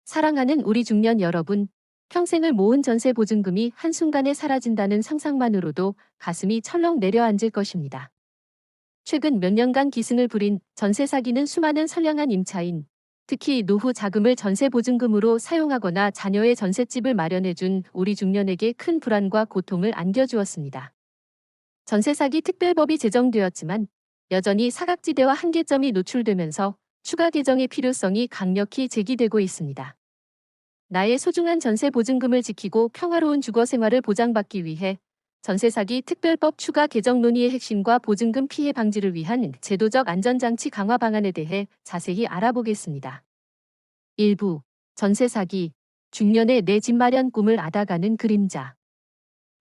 사랑하는 우리 중년 여러분, 평생을 모은 전세 보증금이 한순간에 사라진다는 상상만으로도 가슴이 철렁 내려앉을 것입니다. 최근 몇 년간 기승을 부린 전세 사기는 수많은 선량한 임차인, 특히 노후 자금을 전세 보증금으로 사용하거나 자녀의 전셋집을 마련해준 우리 중년에게 큰 불안과 고통을 안겨주었습니다. 전세 사기 특별법이 제정되었지만 여전히 사각지대와 한계점이 노출되면서 추가 개정의 필요성이 강력히 제기되고 있습니다. 나의 소중한 전세 보증금을 지키고 평화로운 주거 생활을 보장받기 위해 전세 사기 특별법 추가 개정 논의의 핵심과 보증금 피해 방지를 위한 제도적 안전장치 강화 방안에 대해 자세히 알아보겠습니다. 1부 전세 사기, 중년의 내 집 마련 꿈을 앗아가는 그림자.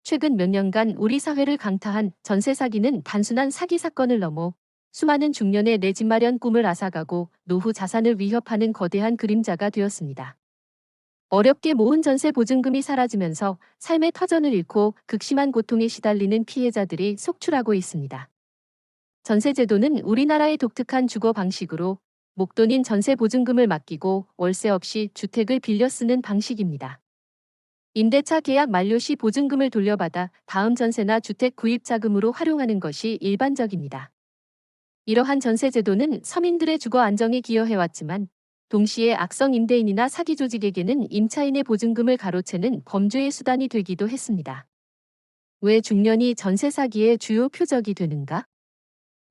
최근 몇 년간 우리 사회를 강타한 전세 사기는 단순한 사기 사건을 넘어 수많은 중년의 내 집 마련 꿈을 앗아가고 노후 자산을 위협하는 거대한 그림자가 되었습니다. 어렵게 모은 전세 보증금이 사라지면서 삶의 터전을 잃고 극심한 고통에 시달리는 피해자들이 속출하고 있습니다. 전세제도는 우리나라의 독특한 주거 방식으로 목돈인 전세 보증금을 맡기고 월세 없이 주택을 빌려 쓰는 방식입니다. 임대차 계약 만료 시 보증금을 돌려받아 다음 전세나 주택 구입 자금으로 활용하는 것이 일반적입니다. 이러한 전세제도는 서민들의 주거 안정에 기여해왔지만 동시에 악성 임대인이나 사기 조직에게는 임차인의 보증금을 가로채는 범죄의 수단이 되기도 했습니다. 왜 중년이 전세 사기의 주요 표적이 되는가?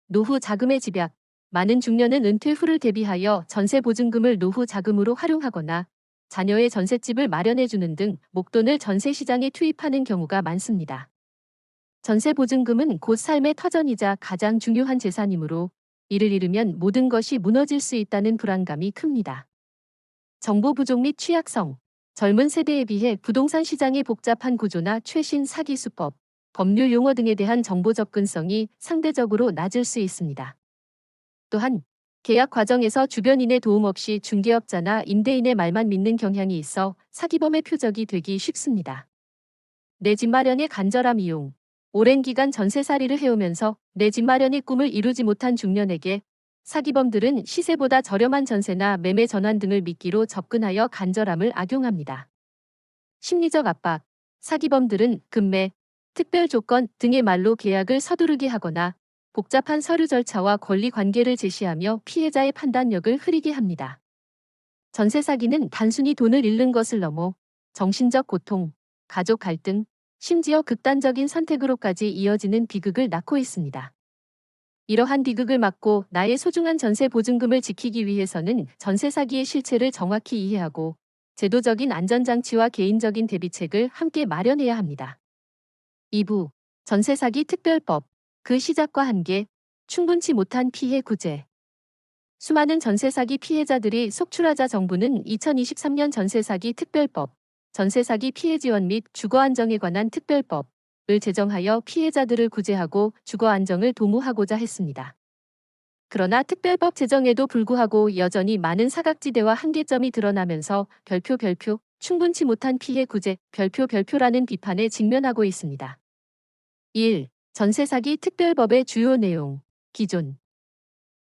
노후 자금의 집약. 많은 중년은 은퇴 후를 대비하여 전세 보증금을 노후 자금으로 활용하거나 자녀의 전셋집을 마련해주는 등 목돈을 전세 시장에 투입하는 경우가 많습니다. 전세 보증금은 곧 삶의 터전이자 가장 중요한 재산이므로 이를 잃으면 모든 것이 무너질 수 있다는 불안감이 큽니다. 정보 부족 및 취약성. 젊은 세대에 비해 부동산 시장의 복잡한 구조나 최신 사기 수법, 법률 용어 등에 대한 정보 접근성이 상대적으로 낮을 수 있습니다. 또한 계약 과정에서 주변인의 도움 없이 중개업자나 임대인의 말만 믿는 경향이 있어 사기범의 표적이 되기 쉽습니다. 내 집 마련의 간절함 이용. 오랜 기간 전세살이를 해오면서 내 집 마련의 꿈을 이루지 못한 중년에게 사기범들은 시세보다 저렴한 전세나 매매 전환 등을 미끼로 접근하여 간절함을 악용합니다. 심리적 압박. 사기범들은 금매, 특별 조건 등의 말로 계약을 서두르게 하거나 복잡한 서류 절차와 권리 관계를 제시하며 피해자의 판단력을 흐리게 합니다. 전세 사기는 단순히 돈을 잃는 것을 넘어 정신적 고통, 가족 갈등, 심지어 극단적인 선택으로까지 이어지는 비극을 낳고 있습니다. 이러한 비극을 막고 나의 소중한 전세 보증금을 지키기 위해서는 전세 사기의 실체를 정확히 이해하고 제도적인 안전장치와 개인적인 대비책을 함께 마련해야 합니다. 2부 전세 사기 특별법, 그 시작과 한계, 충분치 못한 피해 구제. 수많은 전세 사기 피해자들이 속출하자 정부는 2023년 전세 사기 특별법, 전세 사기 피해 지원 및 주거 안정에 관한 특별법을 제정하여 피해자들을 구제하고 주거 안정을 도모하고자 했습니다. 그러나 특별법 제정에도 불구하고 여전히 많은 사각지대와 한계점이 드러나면서 별표 충분치 못한 피해 구제 별표라는 비판에 직면하고 있습니다. 1. 전세 사기 특별법의 주요 내용. 기존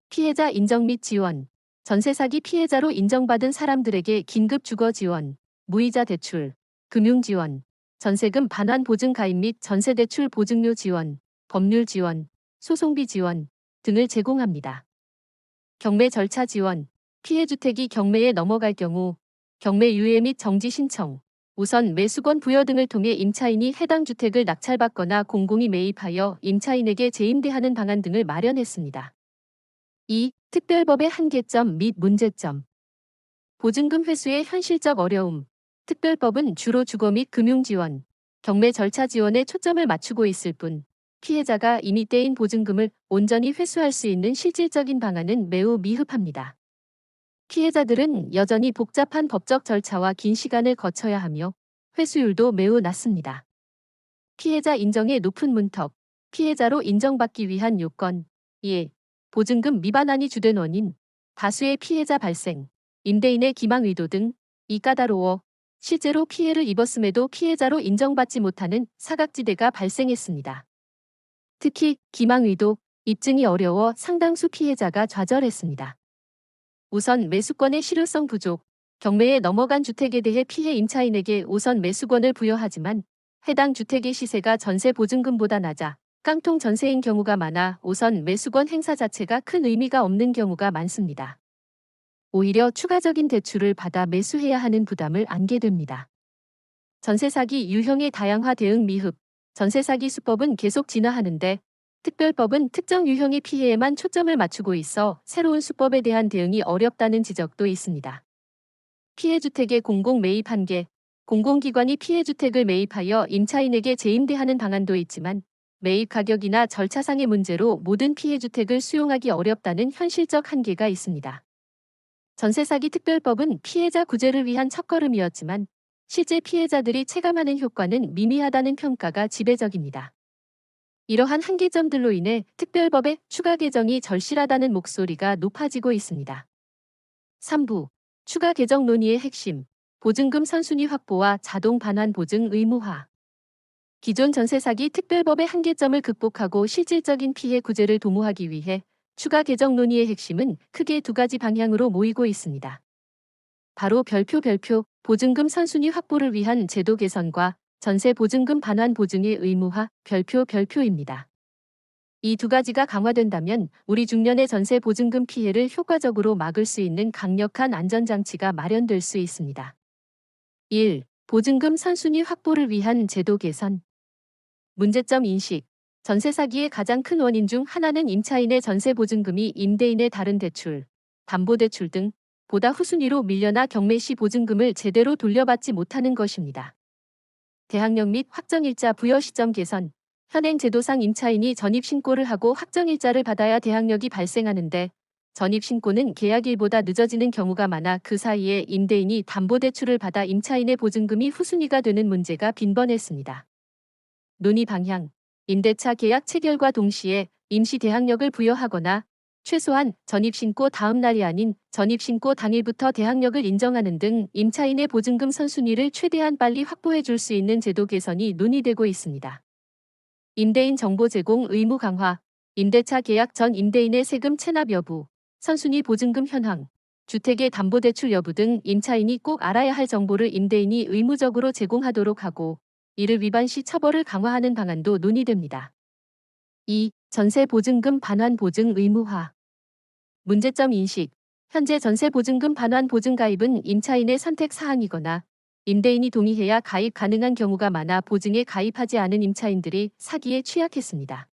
피해자 인정 및 지원. 전세 사기 피해자로 인정받은 사람들에게 긴급 주거 지원, 무이자 대출, 금융 지원, 전세금 반환 보증 가입 및 전세 대출 보증료 지원, 법률 지원, 소송비 지원 등을 제공합니다. 경매 절차 지원. 피해 주택이 경매에 넘어갈 경우 경매 유예 및 정지 신청, 우선 매수권 부여 등을 통해 임차인이 해당 주택을 낙찰받거나 공공이 매입하여 임차인에게 재임대하는 방안 등을 마련했습니다. 2. 특별법의 한계점 및 문제점. 보증금 회수의 현실적 어려움. 특별법은 주로 주거 및 금융 지원, 경매 절차 지원에 초점을 맞추고 있을 뿐 피해자가 이미 떼인 보증금을 온전히 회수할 수 있는 실질적인 방안은 매우 미흡합니다. 피해자들은 여전히 복잡한 법적 절차와 긴 시간을 거쳐야 하며 회수율도 매우 낮습니다. 피해자 인정의 높은 문턱. 피해자로 인정받기 위한 요건. 1. 보증금 미반환이 주된 원인. 다수의 피해자 발생, 임대인의 기망 의도 등. 이 까다로워 실제로 피해를 입었음에도 피해자로 인정받지 못하는 사각지대가 발생했습니다. 특히 기망 의도, 입증이 어려워 상당수 피해자가 좌절했습니다. 우선 매수권의 실효성 부족. 경매에 넘어간 주택에 대해 피해 임차인에게 우선 매수권을 부여하지만 해당 주택의 시세가 전세 보증금보다 낮아 깡통 전세인 경우가 많아 우선 매수권 행사 자체가 큰 의미가 없는 경우가 많습니다. 오히려 추가적인 대출을 받아 매수해야 하는 부담을 안게 됩니다. 전세 사기 유형의 다양화 대응 미흡. 전세 사기 수법은 계속 진화하는데 특별법은 특정 유형의 피해에만 초점을 맞추고 있어 새로운 수법에 대한 대응이 어렵다는 지적도 있습니다. 피해주택의 공공 매입 한계. 공공기관이 피해주택을 매입하여 임차인에게 재임대하는 방안도 있지만 매입 가격이나 절차상의 문제로 모든 피해주택을 수용하기 어렵다는 현실적 한계가 있습니다. 전세사기 특별법은 피해자 구제를 위한 첫걸음이었지만 실제 피해자들이 체감하는 효과는 미미하다는 평가가 지배적입니다. 이러한 한계점들로 인해 특별법의 추가 개정이 절실하다는 목소리가 높아지고 있습니다. 3부 추가 개정 논의의 핵심, 보증금 선순위 확보와 자동 반환 보증 의무화. 기존 전세사기 특별법의 한계점을 극복하고 실질적인 피해 구제를 도모하기 위해 추가 개정 논의의 핵심은 크게 두 가지 방향으로 모이고 있습니다. 바로 별표 보증금 선순위 확보를 위한 제도 개선과 전세 보증금 반환 보증의 의무화 별표입니다. 이 두 가지가 강화된다면 우리 중년의 전세 보증금 피해를 효과적으로 막을 수 있는 강력한 안전장치가 마련될 수 있습니다. 1. 보증금 선순위 확보를 위한 제도 개선. 문제점 인식. 전세 사기의 가장 큰 원인 중 하나는 임차인의 전세 보증금이 임대인의 다른 대출, 담보대출 등 보다 후순위로 밀려나 경매 시 보증금을 제대로 돌려받지 못하는 것입니다. 대항력 및 확정일자 부여 시점 개선. 현행 제도상 임차인이 전입신고를 하고 확정일자를 받아야 대항력이 발생하는데 전입신고는 계약일보다 늦어지는 경우가 많아 그 사이에 임대인이 담보대출을 받아 임차인의 보증금이 후순위가 되는 문제가 빈번했습니다. 논의 방향. 임대차 계약 체결과 동시에 임시 대항력을 부여하거나 최소한 전입신고 다음 날이 아닌 전입신고 당일부터 대항력을 인정하는 등 임차인의 보증금 선순위를 최대한 빨리 확보해 줄 수 있는 제도 개선이 논의되고 있습니다. 임대인 정보 제공 의무 강화. 임대차 계약 전 임대인의 세금 체납 여부, 선순위 보증금 현황, 주택의 담보대출 여부 등 임차인이 꼭 알아야 할 정보를 임대인이 의무적으로 제공하도록 하고 이를 위반 시 처벌을 강화하는 방안도 논의됩니다. 2. 전세 보증금 반환 보증 의무화. 문제점 인식. 현재 전세 보증금 반환 보증 가입은 임차인의 선택 사항이거나 임대인이 동의해야 가입 가능한 경우가 많아 보증에 가입하지 않은 임차인들이 사기에 취약했습니다.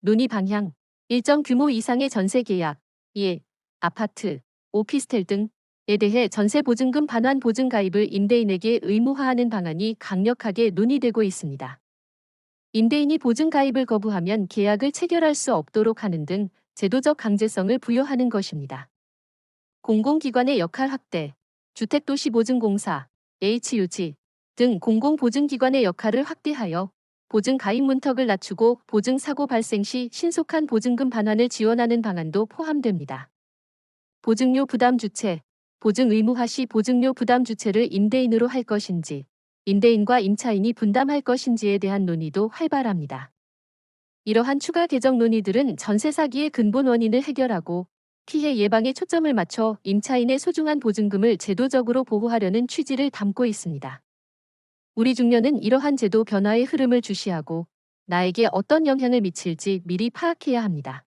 논의 방향. 일정 규모 이상의 전세 계약, 아파트, 오피스텔 등에 대해 전세 보증금 반환 보증 가입을 임대인에게 의무화하는 방안이 강력하게 논의되고 있습니다. 임대인이 보증 가입을 거부하면 계약을 체결할 수 없도록 하는 등 제도적 강제성을 부여하는 것입니다. 공공기관의 역할 확대. 주택도시보증공사, HUG 등 공공보증기관의 역할을 확대하여 보증 가입 문턱을 낮추고 보증 사고 발생 시 신속한 보증금 반환을 지원하는 방안도 포함됩니다. 보증료 부담 주체. 보증 의무화 시 보증료 부담 주체를 임대인으로 할 것인지 임대인과 임차인이 분담할 것인지에 대한 논의도 활발합니다. 이러한 추가 개정 논의들은 전세 사기의 근본 원인을 해결하고 피해 예방에 초점을 맞춰 임차인의 소중한 보증금을 제도적으로 보호하려는 취지를 담고 있습니다. 우리 중년은 이러한 제도 변화의 흐름을 주시하고 나에게 어떤 영향을 미칠지 미리 파악해야 합니다.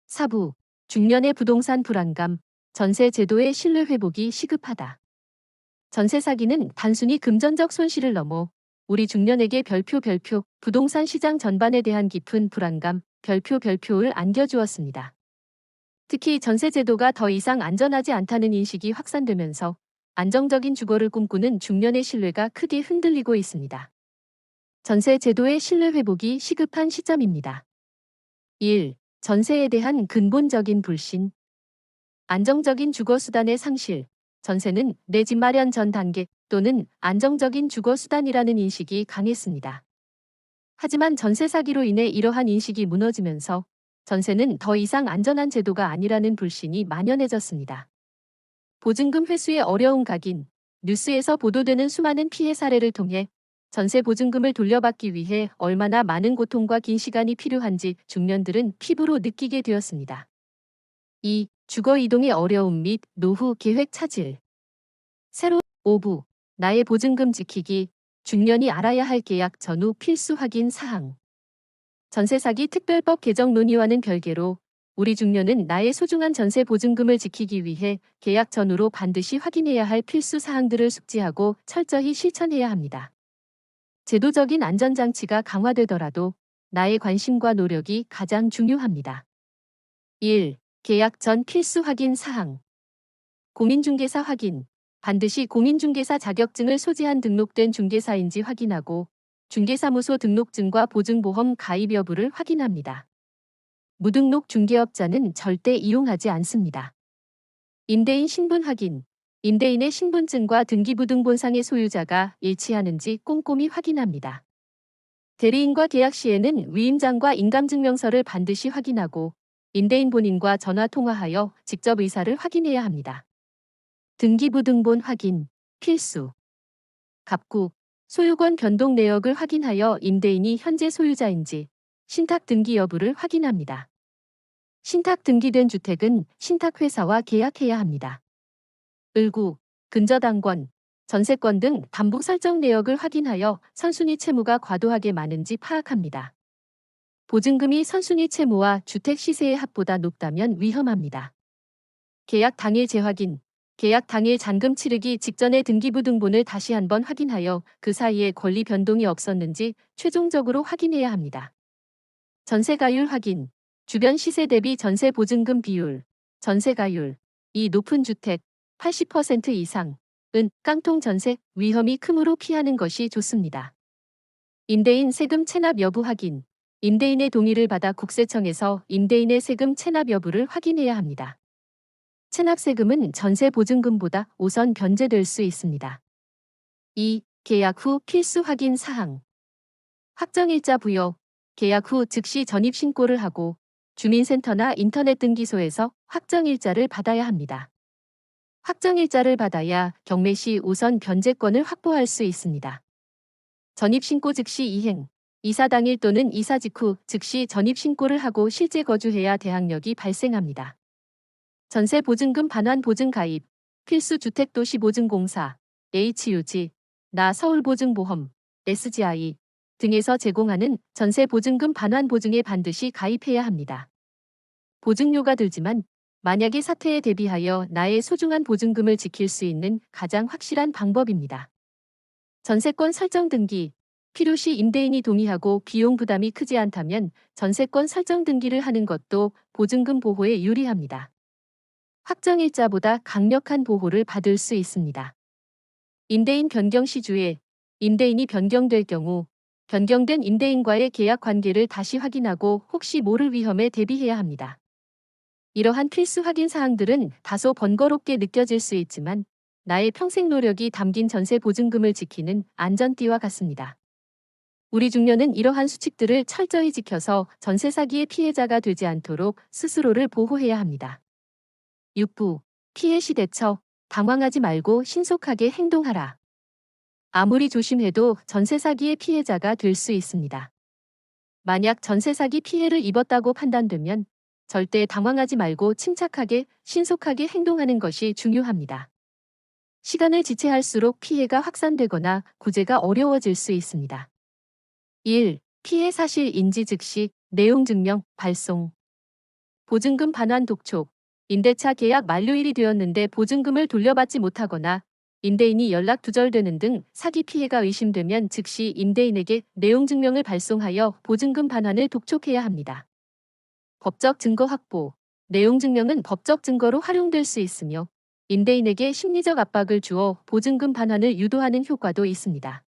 4부 중년의 부동산 불안감, 전세 제도의 신뢰 회복이 시급하다. 전세 사기는 단순히 금전적 손실을 넘어 우리 중년에게 별표 부동산 시장 전반에 대한 깊은 불안감, 별표를 안겨주었습니다. 특히 전세 제도가 더 이상 안전하지 않다는 인식이 확산되면서 안정적인 주거를 꿈꾸는 중년의 신뢰가 크게 흔들리고 있습니다. 전세 제도의 신뢰 회복이 시급한 시점입니다. 1. 전세에 대한 근본적인 불신. 안정적인 주거수단의 상실. 전세는 내 집 마련 전 단계 또는 안정적인 주거수단이라는 인식이 강했습니다. 하지만 전세 사기로 인해 이러한 인식이 무너지면서 전세는 더 이상 안전한 제도가 아니라는 불신이 만연해졌습니다. 보증금 회수의 어려운 각인, 뉴스에서 보도되는 수많은 피해 사례를 통해 전세 보증금을 돌려받기 위해 얼마나 많은 고통과 긴 시간이 필요한지 중년들은 피부로 느끼게 되었습니다. 2. 주거 이동의 어려움 및 노후 계획 차질. 새로 5부 나의 보증금 지키기 중년이 알아야 할 계약 전후 필수 확인 사항. 전세 사기 특별법 개정 논의와는 별개로 우리 중년은 나의 소중한 전세 보증금을 지키기 위해 계약 전후로 반드시 확인해야 할 필수 사항들을 숙지하고 철저히 실천해야 합니다. 제도적인 안전장치가 강화되더라도 나의 관심과 노력이 가장 중요합니다. 1. 계약 전 필수 확인 사항. 공인중개사 확인. 반드시 공인중개사 자격증을 소지한 등록된 중개사인지 확인하고 중개사무소 등록증과 보증보험 가입 여부를 확인합니다. 무등록 중개업자는 절대 이용하지 않습니다. 임대인 신분 확인. 임대인의 신분증과 등기부등본상의 소유자가 일치하는지 꼼꼼히 확인합니다. 대리인과 계약 시에는 위임장과 인감증명서를 반드시 확인하고 임대인 본인과 전화 통화하여 직접 의사를 확인해야 합니다. 등기부등본 확인, 필수. 갑구, 소유권 변동 내역을 확인하여 임대인이 현재 소유자인지 신탁 등기 여부를 확인합니다. 신탁 등기된 주택은 신탁회사와 계약해야 합니다. 을구, 근저당권, 전세권 등 담보 설정 내역을 확인하여 선순위 채무가 과도하게 많은지 파악합니다. 보증금이 선순위 채무와 주택 시세의 합보다 높다면 위험합니다. 계약 당일 재확인. 계약 당일 잔금 치르기 직전에 등기부등본을 다시 한번 확인하여 그 사이에 권리 변동이 없었는지 최종적으로 확인해야 합니다. 전세가율 확인. 주변 시세 대비 전세 보증금 비율. 전세가율. 이 높은 주택 80% 이상은 깡통 전세 위험이 크므로 피하는 것이 좋습니다. 임대인 세금 체납 여부 확인. 임대인의 동의를 받아 국세청에서 임대인의 세금 체납 여부를 확인해야 합니다. 체납세금은 전세 보증금보다 우선 변제될 수 있습니다. 2. 계약 후 필수 확인 사항. 확정일자 부여. 계약 후 즉시 전입신고를 하고 주민센터나 인터넷 등기소에서 확정일자를 받아야 합니다. 확정일자를 받아야 경매 시 우선 변제권을 확보할 수 있습니다. 전입신고 즉시 이행. 이사 당일 또는 이사 직후 즉시 전입신고를 하고 실제 거주해야 대항력이 발생합니다. 전세 보증금 반환 보증 가입. 필수 주택도시보증공사, HUG, 나 서울보증보험, SGI 등에서 제공하는 전세 보증금 반환 보증에 반드시 가입해야 합니다. 보증료가 들지만 만약의 사태에 대비하여 나의 소중한 보증금을 지킬 수 있는 가장 확실한 방법입니다. 전세권 설정 등기. 필요시 임대인이 동의하고 비용 부담이 크지 않다면 전세권 설정 등기를 하는 것도 보증금 보호에 유리합니다. 확정일자보다 강력한 보호를 받을 수 있습니다. 임대인 변경 시주에. 임대인이 변경될 경우 변경된 임대인과의 계약 관계를 다시 확인하고 혹시 모를 위험에 대비해야 합니다. 이러한 필수 확인 사항들은 다소 번거롭게 느껴질 수 있지만 나의 평생 노력이 담긴 전세 보증금을 지키는 안전띠와 같습니다. 우리 중년은 이러한 수칙들을 철저히 지켜서 전세 사기의 피해자가 되지 않도록 스스로를 보호해야 합니다. 6부. 피해 시 대처. 당황하지 말고 신속하게 행동하라. 아무리 조심해도 전세 사기의 피해자가 될 수 있습니다. 만약 전세 사기 피해를 입었다고 판단되면 절대 당황하지 말고 침착하게 신속하게 행동하는 것이 중요합니다. 시간을 지체할수록 피해가 확산되거나 구제가 어려워질 수 있습니다. 1. 피해 사실 인지 즉시 내용 증명 발송. 보증금 반환 독촉. 임대차 계약 만료일이 되었는데 보증금을 돌려받지 못하거나 임대인이 연락 두절되는 등 사기 피해가 의심되면 즉시 임대인에게 내용 증명을 발송하여 보증금 반환을 독촉해야 합니다. 법적 증거 확보. 내용 증명은 법적 증거로 활용될 수 있으며 임대인에게 심리적 압박을 주어 보증금 반환을 유도하는 효과도 있습니다.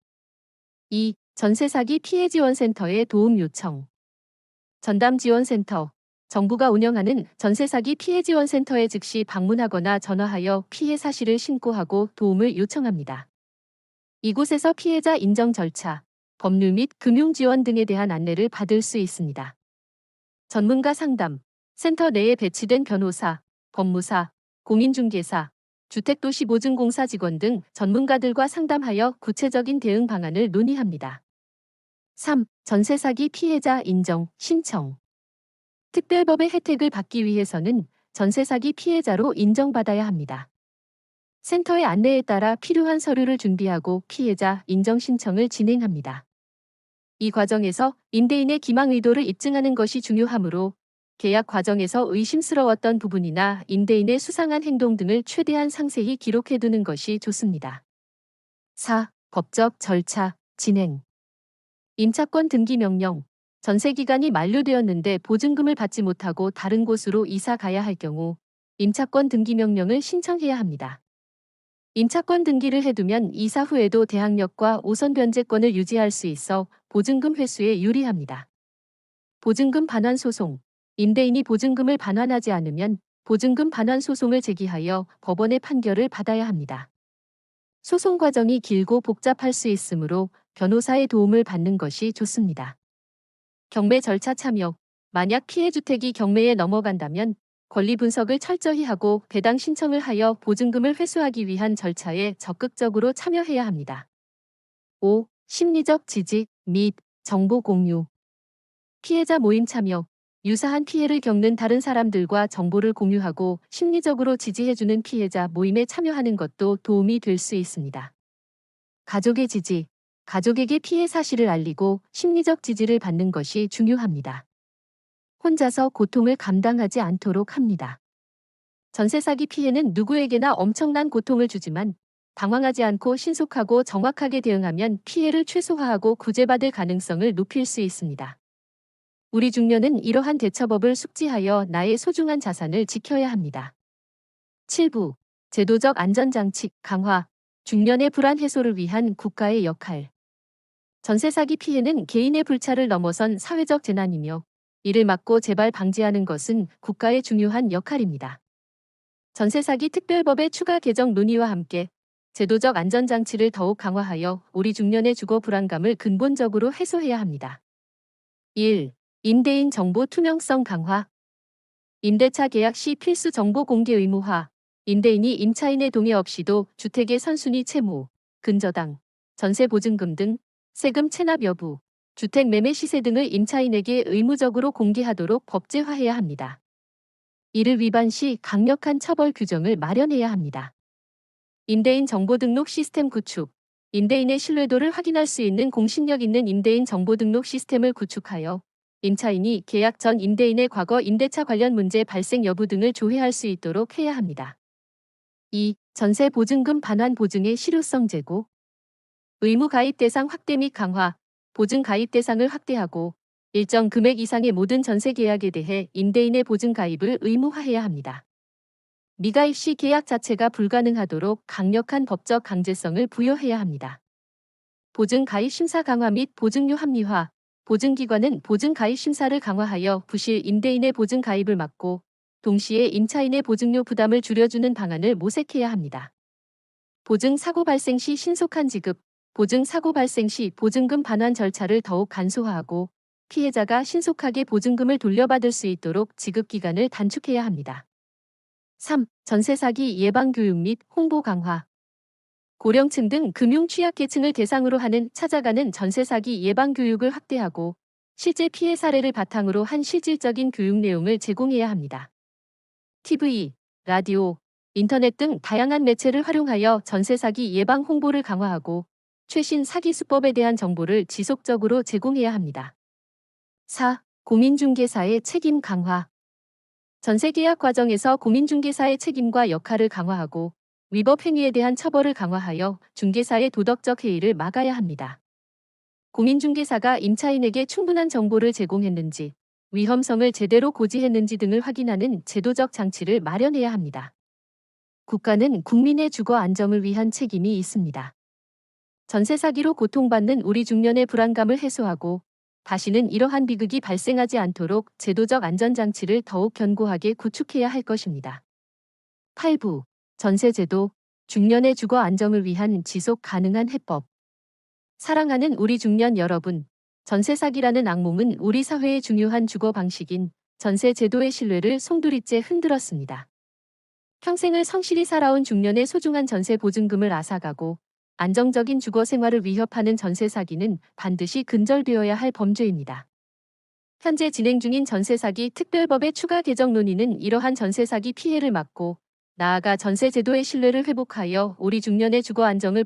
2. 전세 사기 피해 지원센터에 도움 요청. 전담 지원센터. 정부가 운영하는 전세 사기 피해 지원센터에 즉시 방문하거나 전화하여 피해 사실을 신고하고 도움을 요청합니다. 이곳에서 피해자 인정 절차, 법률 및 금융 지원 등에 대한 안내를 받을 수 있습니다. 전문가 상담. 센터 내에 배치된 변호사, 법무사, 공인중개사, 주택도시보증공사 직원 등 전문가들과 상담하여 구체적인 대응 방안을 논의합니다. 3. 전세 사기 피해자 인정, 신청. 특별법의 혜택을 받기 위해서는 전세 사기 피해자로 인정받아야 합니다. 센터의 안내에 따라 필요한 서류를 준비하고 피해자 인정 신청을 진행합니다. 이 과정에서 임대인의 기망 의도를 입증하는 것이 중요하므로 계약 과정에서 의심스러웠던 부분이나 임대인의 수상한 행동 등을 최대한 상세히 기록해두는 것이 좋습니다. 4. 법적 절차, 진행. 임차권 등기 명령. 전세 기간이 만료되었는데 보증금을 받지 못하고 다른 곳으로 이사 가야 할 경우 임차권 등기 명령을 신청해야 합니다. 임차권 등기를 해두면 이사 후에도 대항력과 우선 변제권을 유지할 수 있어 보증금 회수에 유리합니다. 보증금 반환 소송. 임대인이 보증금을 반환하지 않으면 보증금 반환 소송을 제기하여 법원의 판결을 받아야 합니다. 소송 과정이 길고 복잡할 수 있으므로 변호사의 도움을 받는 것이 좋습니다. 경매 절차 참여. 만약 피해 주택이 경매에 넘어간다면 권리 분석을 철저히 하고 배당 신청을 하여 보증금을 회수하기 위한 절차에 적극적으로 참여해야 합니다. 5. 심리적 지지 및 정보 공유. 피해자 모임 참여. 유사한 피해를 겪는 다른 사람들과 정보를 공유하고 심리적으로 지지해주는 피해자 모임에 참여하는 것도 도움이 될 수 있습니다. 가족의 지지. 가족에게 피해 사실을 알리고 심리적 지지를 받는 것이 중요합니다. 혼자서 고통을 감당하지 않도록 합니다. 전세 사기 피해는 누구에게나 엄청난 고통을 주지만 당황하지 않고 신속하고 정확하게 대응하면 피해를 최소화하고 구제받을 가능성을 높일 수 있습니다. 우리 중년은 이러한 대처법을 숙지하여 나의 소중한 자산을 지켜야 합니다. 7부. 제도적 안전장치 강화. 중년의 불안 해소를 위한 국가의 역할. 전세 사기 피해는 개인의 불찰을 넘어선 사회적 재난이며 이를 막고 재발 방지하는 것은 국가의 중요한 역할입니다. 전세 사기 특별법의 추가 개정 논의와 함께 제도적 안전장치를 더욱 강화하여 우리 중년의 주거 불안감을 근본적으로 해소해야 합니다. 1. 임대인 정보 투명성 강화. 임대차 계약 시 필수 정보 공개 의무화. 임대인이 임차인의 동의 없이도 주택의 선순위 채무, 근저당, 전세 보증금 등 세금 체납 여부, 주택 매매 시세 등을 임차인에게 의무적으로 공개하도록 법제화해야 합니다. 이를 위반 시 강력한 처벌 규정을 마련해야 합니다. 임대인 정보 등록 시스템 구축. 임대인의 신뢰도를 확인할 수 있는 공신력 있는 임대인 정보 등록 시스템을 구축하여 임차인이 계약 전 임대인의 과거 임대차 관련 문제 발생 여부 등을 조회할 수 있도록 해야 합니다. 2. 전세 보증금 반환 보증의 실효성 제고. 의무 가입 대상 확대 및 강화. 보증 가입 대상을 확대하고 일정 금액 이상의 모든 전세 계약에 대해 임대인의 보증 가입을 의무화해야 합니다. 미가입 시 계약 자체가 불가능하도록 강력한 법적 강제성을 부여해야 합니다. 보증 가입 심사 강화 및 보증료 합리화. 보증기관은 보증 가입 심사를 강화하여 부실 임대인의 보증 가입을 막고 동시에 임차인의 보증료 부담을 줄여주는 방안을 모색해야 합니다. 보증 사고 발생 시 신속한 지급. 보증 사고 발생 시 보증금 반환 절차를 더욱 간소화하고 피해자가 신속하게 보증금을 돌려받을 수 있도록 지급 기간을 단축해야 합니다. 3. 전세 사기 예방 교육 및 홍보 강화. 고령층 등 금융 취약계층을 대상으로 하는 찾아가는 전세 사기 예방 교육을 확대하고 실제 피해 사례를 바탕으로 한 실질적인 교육 내용을 제공해야 합니다. TV, 라디오, 인터넷 등 다양한 매체를 활용하여 전세 사기 예방 홍보를 강화하고 최신 사기 수법에 대한 정보를 지속적으로 제공해야 합니다. 4. 공인중개사의 책임 강화. 전세 계약 과정에서 공인중개사의 책임과 역할을 강화하고 위법 행위에 대한 처벌을 강화하여 중개사의 도덕적 해이를 막아야 합니다. 공인중개사가 임차인에게 충분한 정보를 제공했는지, 위험성을 제대로 고지했는지 등을 확인하는 제도적 장치를 마련해야 합니다. 국가는 국민의 주거 안정을 위한 책임이 있습니다. 전세 사기로 고통받는 우리 중년의 불안감을 해소하고 다시는 이러한 비극이 발생하지 않도록 제도적 안전장치를 더욱 견고하게 구축해야 할 것입니다. 8부. 전세제도, 중년의 주거 안정을 위한 지속 가능한 해법. 사랑하는 우리 중년 여러분, 전세 사기라는 악몽은 우리 사회의 중요한 주거 방식인 전세 제도의 신뢰를 송두리째 흔들었습니다. 평생을 성실히 살아온 중년의 소중한 전세 보증금을 앗아가고 안정적인 주거 생활을 위협하는 전세 사기는 반드시 근절되어야 할 범죄입니다. 현재 진행 중인 전세 사기 특별법의 추가 개정 논의는 이러한 전세 사기 피해를 막고 나아가 전세 제도의 신뢰를 회복하여 우리 중년의 주거 안정을